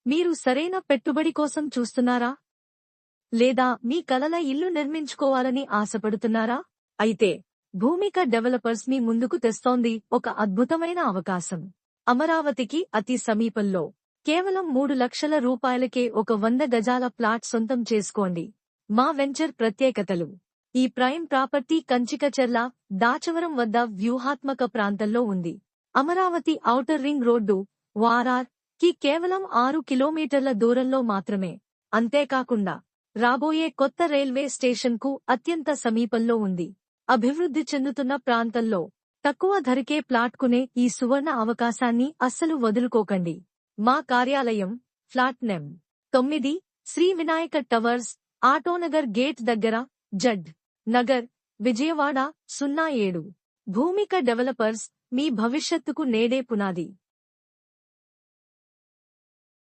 మీరు సరైన పెట్టుబడి కోసం చూస్తున్నారా? లేదా మీ కలల ఇల్లు నిర్మించుకోవాలని ఆశపడుతున్నారా? అయితే భూమిక డెవలపర్స్ మీ ముందుకు తెస్తోంది ఒక అద్భుతమైన అవకాశం. అమరావతికి అతి సమీపంలో కేవలం 3 లక్షల రూపాయలకే ఒక 100 గజాల ప్లాట్ సొంతం చేసుకోండి. మా వెంచర్ ప్రత్యేకతలు: ఈ ప్రైమ్ ప్రాపర్టీ కంచికచర్ల, దాచవరం వద్ద వ్యూహాత్మక ప్రాంతంలో ఉంది. అమరావతి ఔటర్ రింగ్ రోడ్డు వారార్ కి కేవలం 6 కిలోమీటర్ల దూరంలో మాత్రమే. అంతేకాకుండా రాబోయే కొత్త రైల్వే స్టేషన్కు అత్యంత సమీపంలో ఉంది. అభివృద్ధి చెందుతున్న ప్రాంతంలో తక్కువ ధరకే ప్లాట్ కొనే ఈ సువర్ణ అవకాశాన్ని అస్సలు వదులుకోకండి. మా కార్యాలయం ఫ్లాట్ నెం. 9, శ్రీ వినాయక టవర్స్, ఆటోనగర్ గేట్ దగ్గర, జడ్ నగర్, విజయవాడ 07. భూమిక డెవలపర్స్, మీ భవిష్యత్తుకు నేడే పునాది.